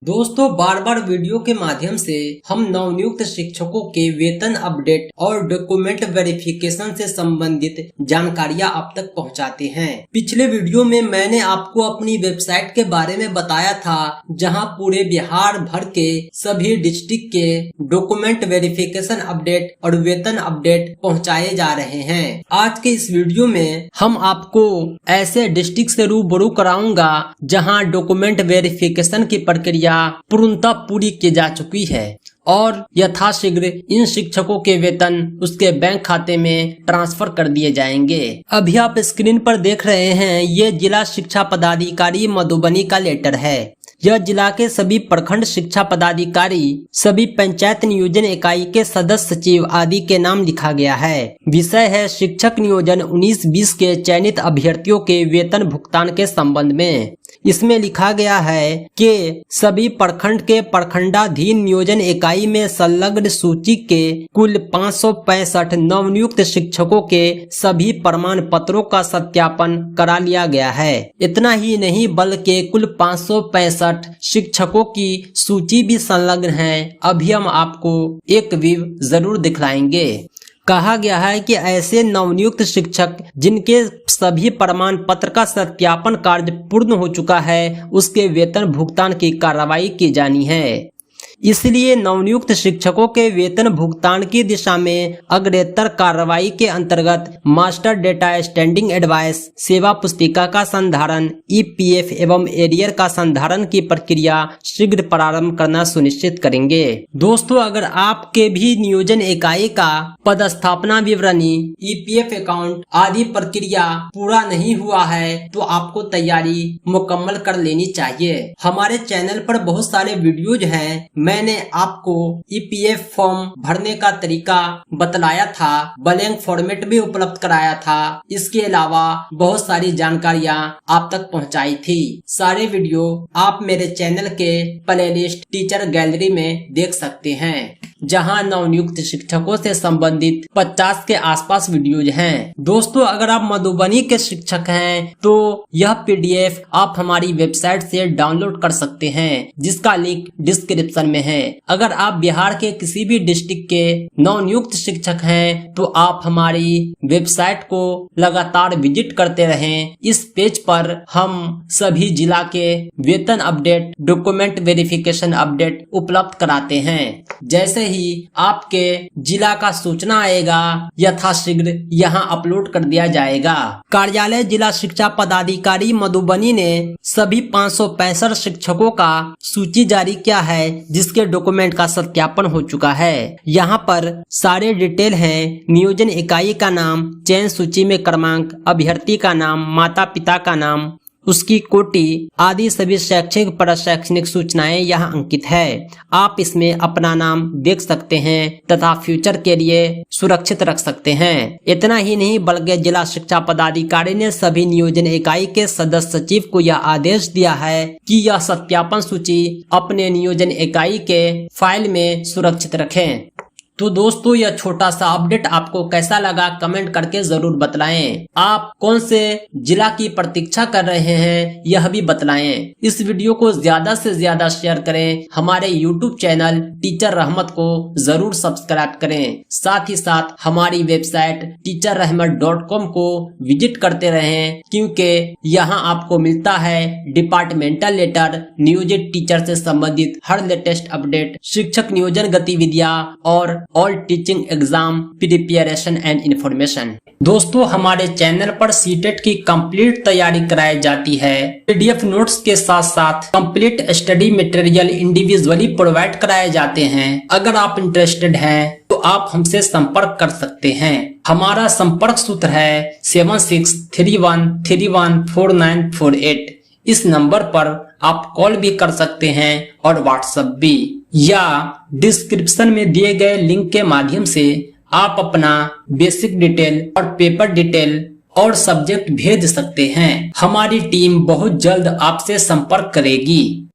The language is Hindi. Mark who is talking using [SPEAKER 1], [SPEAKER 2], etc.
[SPEAKER 1] दोस्तों बार बार वीडियो के माध्यम से हम नवनियुक्त शिक्षकों के वेतन अपडेट और डॉक्यूमेंट वेरिफिकेशन से संबंधित जानकारियां आप तक पहुंचाते हैं। पिछले वीडियो में मैंने आपको अपनी वेबसाइट के बारे में बताया था, जहां पूरे बिहार भर के सभी डिस्ट्रिक्ट के डॉक्यूमेंट वेरिफिकेशन अपडेट और वेतन अपडेट पहुँचाए जा रहे हैं। आज के इस वीडियो में हम आपको ऐसे डिस्ट्रिक्ट से रूबरू कराऊंगा जहाँ डॉक्यूमेंट वेरिफिकेशन की प्रक्रिया पूर्णतः पूरी की जा चुकी है और यथाशीघ्र इन शिक्षकों के वेतन उसके बैंक खाते में ट्रांसफर कर दिए जाएंगे। अभी आप स्क्रीन पर देख रहे हैं, ये जिला शिक्षा पदाधिकारी मधुबनी का लेटर है। यह जिला के सभी प्रखंड शिक्षा पदाधिकारी, सभी पंचायत नियोजन इकाई के सदस्य सचिव आदि के नाम लिखा गया है। विषय है शिक्षक नियोजन 19-20 के चयनित अभ्यर्थियों के वेतन भुगतान के संबंध में। इसमें लिखा गया है कि सभी प्रखंड के प्रखंडाधीन नियोजन इकाई में संलग्न सूची के कुल 565 नवनियुक्त शिक्षकों के सभी प्रमाण पत्रों का सत्यापन करा लिया गया है। इतना ही नहीं बल्कि कुल 565 शिक्षकों की सूची भी संलग्न है। अभी हम आपको एक व्यू जरूर दिखलाएंगे। कहा गया है कि ऐसे नवनियुक्त शिक्षक जिनके सभी प्रमाण पत्र का सत्यापन कार्य पूर्ण हो चुका है, उसके वेतन भुगतान की कार्रवाई की जानी है। इसलिए नवनियुक्त शिक्षकों के वेतन भुगतान की दिशा में अग्रेतर कार्रवाई के अंतर्गत मास्टर डेटा स्टैंडिंग एडवाइस सेवा पुस्तिका का संधारण, ईपीएफ एवं एरियर का संधारण की प्रक्रिया शीघ्र प्रारंभ करना सुनिश्चित करेंगे। दोस्तों, अगर आपके भी नियोजन इकाई का पदस्थापना विवरणी, ईपीएफ अकाउंट आदि प्रक्रिया पूरा नहीं हुआ है तो आपको तैयारी मुकम्मल कर लेनी चाहिए। हमारे चैनल पर बहुत सारे वीडियोज हैं। मैंने आपको ईपीएफ फॉर्म भरने का तरीका बतलाया था, ब्लैंक फॉर्मेट भी उपलब्ध कराया था। इसके अलावा बहुत सारी जानकारियां आप तक पहुंचाई थी। सारे वीडियो आप मेरे चैनल के प्लेलिस्ट टीचर गैलरी में देख सकते हैं, जहां नवनियुक्त शिक्षकों से संबंधित 50 के आसपास वीडियोज हैं। दोस्तों, अगर आप मधुबनी के शिक्षक हैं तो यह पीडीएफ आप हमारी वेबसाइट से डाउनलोड कर सकते हैं, जिसका लिंक डिस्क्रिप्शन में है। अगर आप बिहार के किसी भी डिस्ट्रिक्ट के नवनियुक्त शिक्षक हैं तो आप हमारी वेबसाइट को लगातार विजिट करते रहें। इस पेज पर हम सभी जिला के वेतन अपडेट, डॉक्यूमेंट वेरिफिकेशन अपडेट उपलब्ध कराते हैं। जैसे ही आपके जिला का सूचना आएगा, यथाशीघ्र यहाँ अपलोड कर दिया जाएगा। कार्यालय जिला शिक्षा पदाधिकारी मधुबनी ने सभी 565 शिक्षकों का सूची जारी किया है, जिसके डॉक्यूमेंट का सत्यापन हो चुका है। यहाँ पर सारे डिटेल हैं। नियोजन इकाई का नाम, चयन सूची में क्रमांक, अभ्यर्थी का नाम, माता पिता का नाम, उसकी कोटि आदि सभी शैक्षिक प्रशैक्षणिक सूचनाएं यहाँ अंकित है। आप इसमें अपना नाम देख सकते हैं तथा फ्यूचर के लिए सुरक्षित रख सकते हैं। इतना ही नहीं बल्कि जिला शिक्षा पदाधिकारी ने सभी नियोजन इकाई के सदस्य सचिव को यह आदेश दिया है कि यह सत्यापन सूची अपने नियोजन इकाई के फाइल में सुरक्षित रखें। तो दोस्तों, यह छोटा सा अपडेट आपको कैसा लगा कमेंट करके जरूर बतलाएं। आप कौन से जिला की प्रतीक्षा कर रहे हैं यह भी बतलाएं। इस वीडियो को ज्यादा से ज्यादा शेयर करें। हमारे YouTube चैनल टीचर रहमत को जरूर सब्सक्राइब करें। साथ ही साथ हमारी वेबसाइट teacherrahmat.com को विजिट करते रहें, क्योंकि यहाँ आपको मिलता है डिपार्टमेंटल लेटर, नियोजित टीचर से संबंधित हर लेटेस्ट अपडेट, शिक्षक नियोजन गतिविधियां और all teaching exam preparation and information. दोस्तों, हमारे चैनल पर सीटेट की कंप्लीट तैयारी कराई जाती है। पीडीएफ नोट्स के साथ साथ complete study material individually provide कराए जाते हैं। अगर आप इंटरेस्टेड हैं तो आप हमसे संपर्क कर सकते हैं। हमारा संपर्क सूत्र है 7631314948। इस नंबर पर आप कॉल भी कर सकते हैं और व्हाट्सएप भी, या डिस्क्रिप्शन में दिए गए लिंक के माध्यम से आप अपना बेसिक डिटेल और पेपर डिटेल और सब्जेक्ट भेज सकते हैं। हमारी टीम बहुत जल्द आपसे संपर्क करेगी।